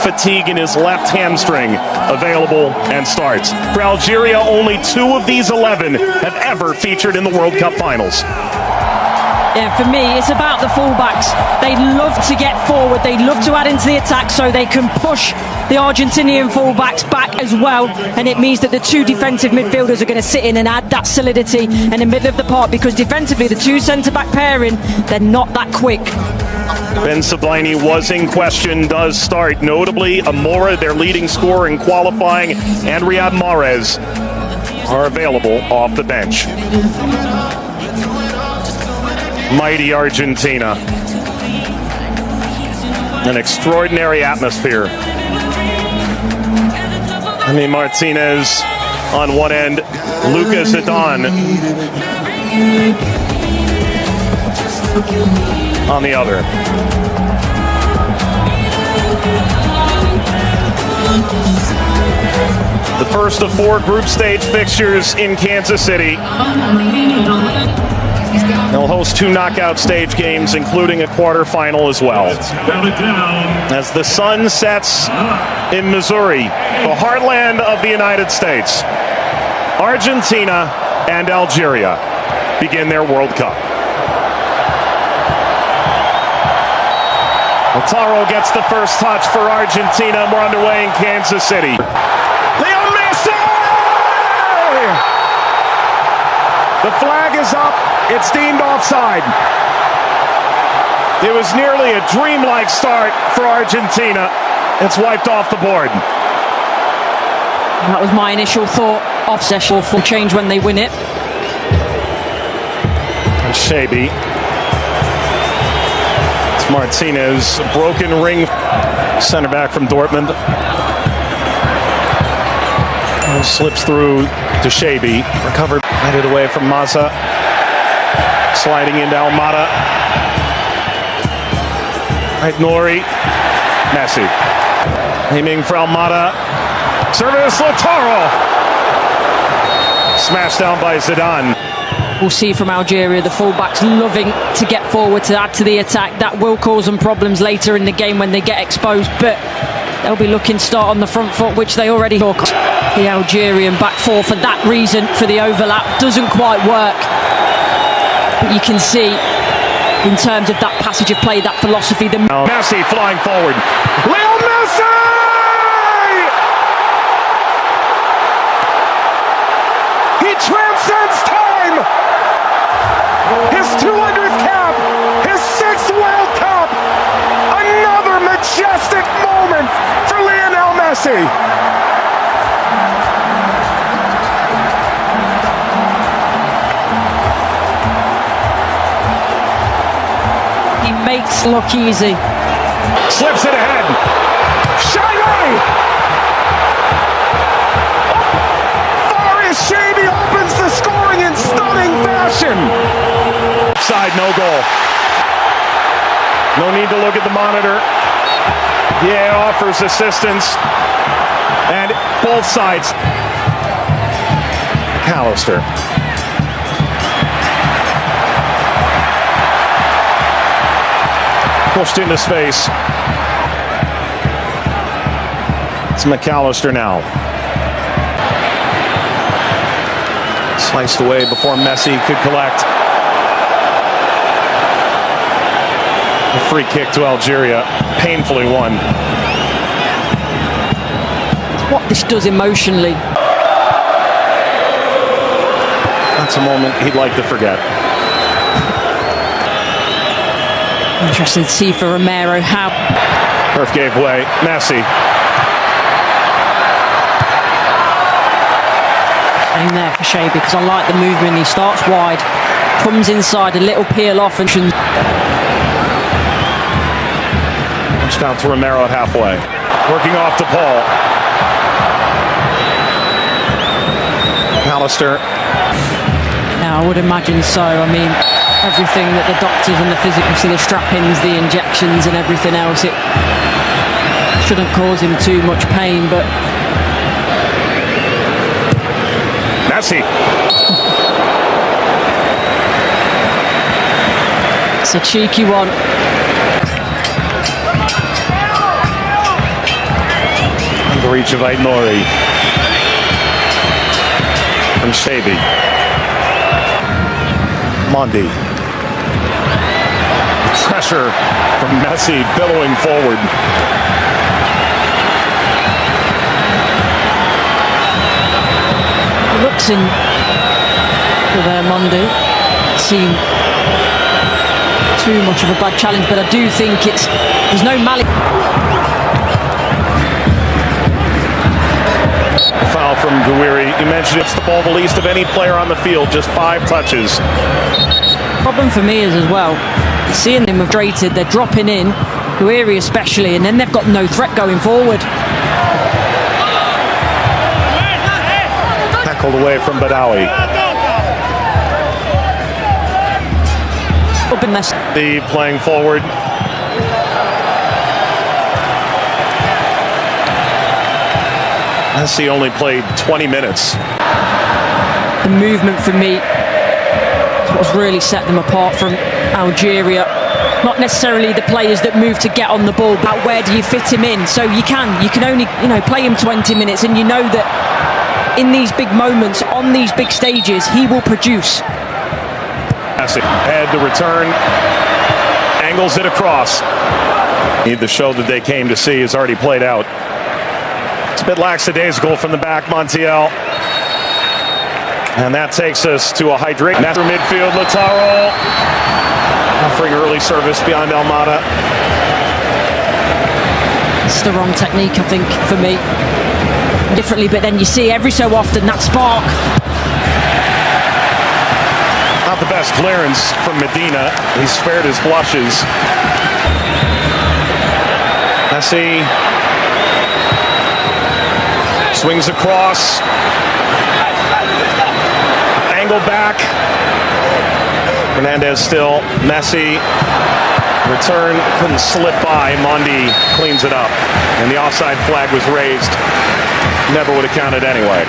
fatigue in his left hamstring, available and starts. For Algeria, only 2 of these 11 have ever featured in the World Cup finals. Yeah, for me, it's about the fullbacks. They love to get forward. They love to add into the attack so they can push the Argentinian fullbacks back as well. And it means that the 2 defensive midfielders are going to sit in and add that solidity in the middle of the park, because defensively, the 2 centre-back pairing, they're not that quick. Ben Sablaini was in question, does start. Notably, Amora, their leading scorer in qualifying, and Riyad Mahrez are available off the bench. Mighty Argentina. An extraordinary atmosphere. I mean, Martinez on one end, Lucas Zidane on the other. The first of 4 group stage fixtures in Kansas City. They'll host 2 knockout stage games, including a quarterfinal as well. As the sun sets in Missouri, the heartland of the United States, Argentina and Algeria begin their World Cup. Lautaro gets the first touch for Argentina. We're underway in Kansas City. Lionel Messi! The flag is up. It's deemed offside. It was nearly a dreamlike start for Argentina. It's wiped off the board. That was my initial thought. Offset will change when they win it. And Shabi. It's Martinez. Broken ring. Center back from Dortmund. Slips through to Shabi. Recovered. Headed away from Mazza. Sliding into Almada. Right, Nori. Messi. Aiming for Almada. Service Lautaro. Smashed down by Zidane. We'll see from Algeria, the fullbacks loving to get forward to add to the attack. That will cause them problems later in the game when they get exposed, but they'll be looking to start on the front foot, which they already took. The Algerian back 4 for that reason, for the overlap, doesn't quite work. But you can see, in terms of that passage of play, that philosophy. Messi flying forward. Lionel Messi! He transcends time! His 200th cap! His 6th World Cup! Another majestic moment for Lionel Messi! Makes look easy. Slips it ahead. Shabi! Faris Shabi opens the scoring in stunning fashion. Side, no goal. No need to look at the monitor. Yeah, offers assistance. And both sides. McAllister. Pushed into space. It's McAllister now. Sliced away before Messi could collect. A free kick to Algeria, painfully won. What this does emotionally. That's a moment he'd like to forget. Interesting to see for Romero how. Perf gave way. Messi. Aim there for Shabi, because I like the movement. He starts wide, comes inside, a little peel off, and down to Romero at halfway. Working off to Paul. McAllister. Now, I would imagine so. I mean, everything that the doctors and the physicians, the strap-ins, the injections and everything else, it shouldn't cause him too much pain, but... Messi. It's a cheeky one. reach of Aït-Nouri. And Shabi. Mondi. Pressure from Messi billowing forward. Looks in for their Mondi. Seemed too much of a bad challenge, but I do think there's no malice. Foul from Gouiri. You mentioned it's the ball the least of any player on the field, just 5 touches. Problem for me is as well, seeing them frustrated, they're dropping in, Gouiri especially, and then they've got no threat going forward. Tackled away from Badawi. The playing forward. Messi only played 20 minutes. The movement for me is what's really set them apart from Algeria. Not necessarily the players that move to get on the ball, but where do you fit him in? So you can only play him 20 minutes, and you know that in these big moments, on these big stages, he will produce. Head the return, angles it across. The show that they came to see has already played out. It's a bit lackadaisical from the back, Montiel. And that takes us to a hydrate. After midfield, Lautaro offering early service beyond Almada. It's the wrong technique, I think, for me. Differently, but then you see every so often that spark. Not the best clearance from Medina. He spared his blushes. Messi swings across. Angle back. Hernandez still. Messi. Return couldn't slip by. Mondi cleans it up. And the offside flag was raised. Never would have counted anyway.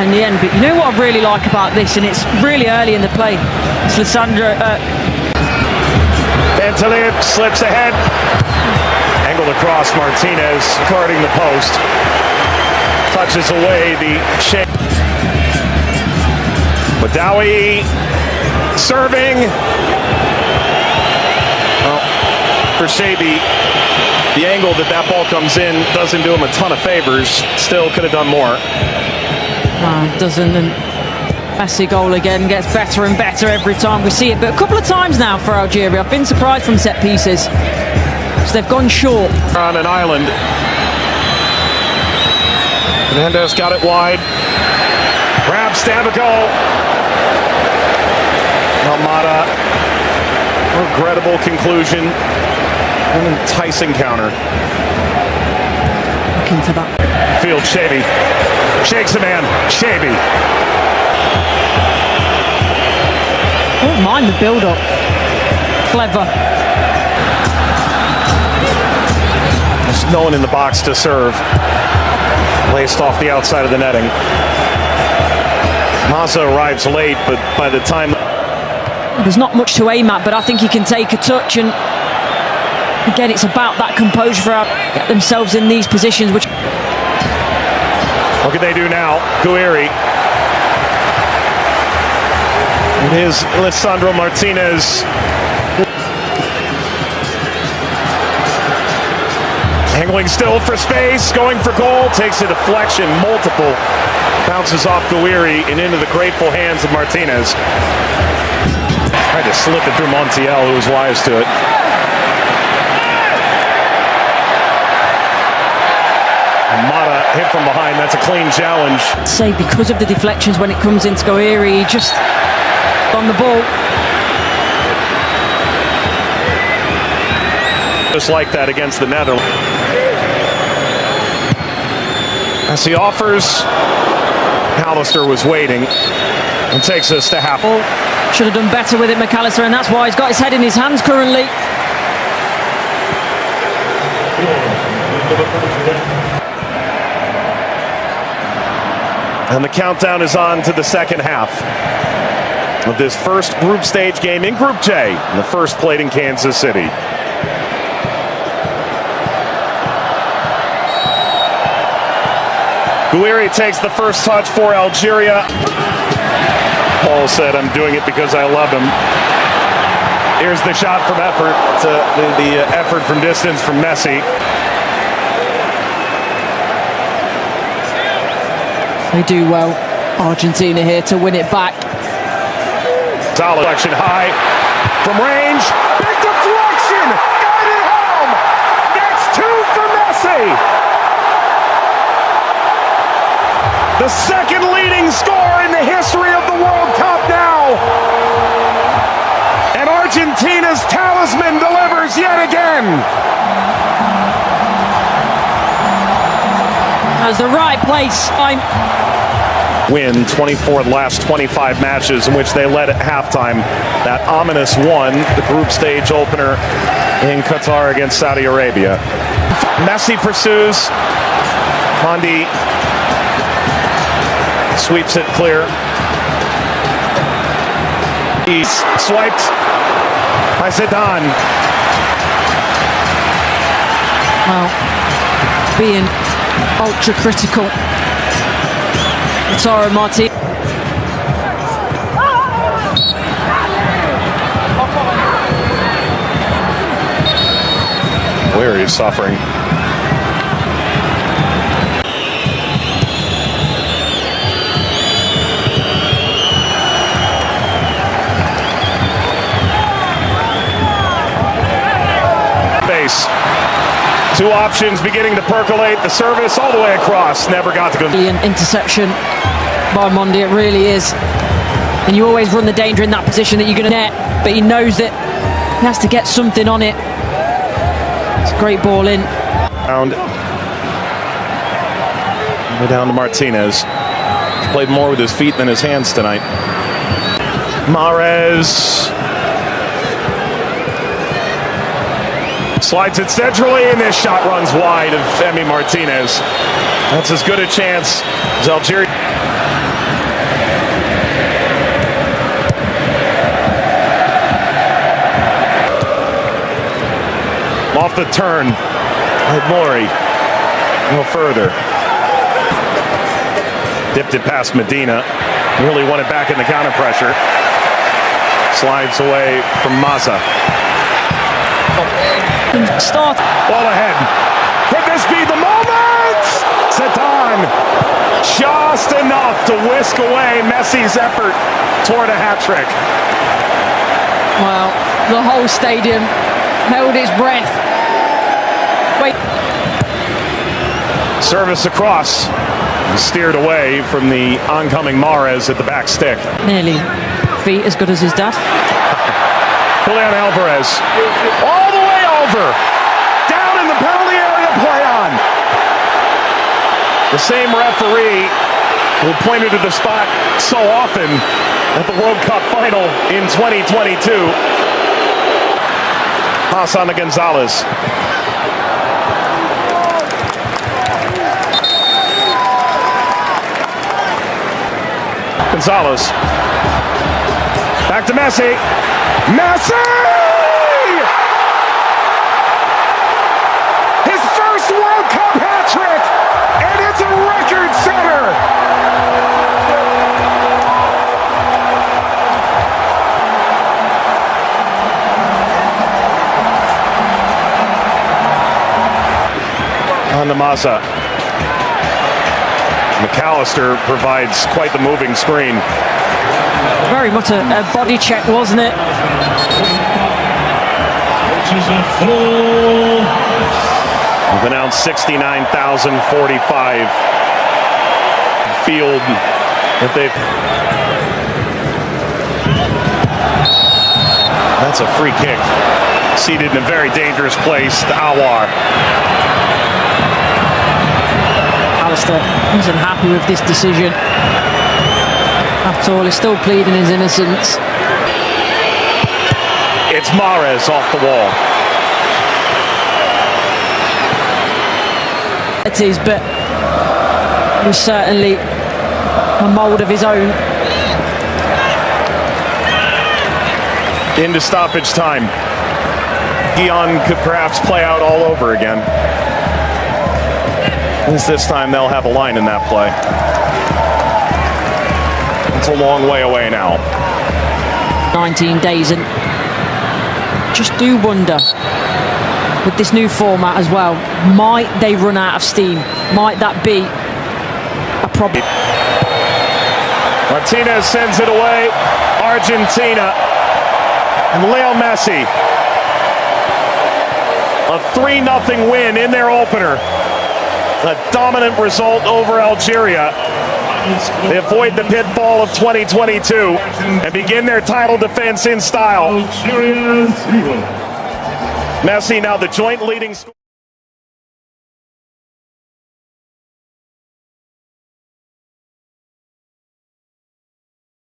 In the end, but you know what I really like about this, and it's really early in the play. It's Lissandro. Bentaleb slips ahead. Angled across, Martinez guarding the post. Touches away the shape. Badawi serving. Well, for Shabi, the angle that ball comes in doesn't do him a ton of favors. Still could have done more. No, doesn't. And Messi goal again gets better and better every time we see it. But a couple of times now for Algeria, I've been surprised from set pieces. So they've gone short. On an island. Hernandez got it wide. Grab, stab a goal. Almada. Regrettable conclusion. An enticing counter. Looking for that. Field, Shabi. Shakes a man. Shabi. Don't mind the build-up. Clever. There's no one in the box to serve. Laced off the outside of the netting. Maza arrives late, but by the time... There's not much to aim at, but I think he can take a touch, and again, it's about that composure for get themselves in these positions. Which what can they do now? Gouiri. It is Lisandro Martinez. Angling still for space, going for goal, takes a deflection, multiple. Bounces off Gouiri and into the grateful hands of Martinez. Tried to slip it through Montiel, who was wise to it. Mata hit from behind, that's a clean challenge. Say because of the deflections when it comes into Gouiri, just on the ball. Just like that against the Netherlands. As he offers, Alistair was waiting and takes us to half. Should have done better with it, McAllister, and that's why he's got his head in his hands currently. And the countdown is on to the second half of this first group stage game in Group J, and the first played in Kansas City. Guiri takes the first touch for Algeria. Paul said, "I'm doing it because I love him." Here's the shot from effort. The effort from distance from Messi. They do well, Argentina, here to win it back. Solid deflection high from range. Big deflection! Got it home! That's two for Messi! The second leading scorer in the history of the World Cup now! And Argentina's talisman delivers yet again! That's the right place. Win 24 of the last 25 matches in which they led at halftime. That ominous one, the group stage opener in Qatar against Saudi Arabia. Messi pursues. Mondi sweeps it clear. He's swiped by Zidane. Well, being ultra critical. Lautaro Martinez. Where are you suffering? Base. Two options beginning to percolate. The service all the way across. Never got to go. An interception by Mondi, it really is. And you always run the danger in that position that you're going to net, but he knows that he has to get something on it. It's a great ball in. We're down to Martinez. He's played more with his feet than his hands tonight. Mahrez. Slides it centrally, and this shot runs wide of Femi Martinez. That's as good a chance as Algeria. Off the turn. Mori. No further. Dipped it past Medina. Really won it back in the counter pressure. Slides away from Mazza. Start. Ball ahead. Could this be the moment? Zidane. Just enough to whisk away Messi's effort toward a hat trick. Well, the whole stadium held its breath. Wait. Service across. Steered away from the oncoming Mahrez at the back stick. Nearly feet as good as his dad. Julian Alvarez. All the way over. Down in the penalty area, play on. The same referee who pointed to the spot so often at the World Cup final in 2022. Pass on to Gonzalez. Gonzalez. Back to Messi. Messi! His first World Cup hat trick, and it's a record setter. On to Mazza. McAllister provides quite the moving screen. Very much a body check, wasn't it? We've announced 69,045 field that they've. That's a free kick. Seated in a very dangerous place to Awar. Alistair isn't happy with this decision at all. He's still pleading his innocence. It's Mahrez off the wall. It is, but it was certainly a mould of his own. Into stoppage time. Guion could perhaps play out all over again. At least this time they'll have a line in that play. It's a long way away now. 19 days, and just do wonder with this new format as well, might they run out of steam? Might that be a problem? Martinez sends it away. Argentina and Lionel Messi. A 3-0 win in their opener. A dominant result over Algeria. They avoid the pitfall of 2022 and begin their title defense in style. Messi now the joint leading scorer.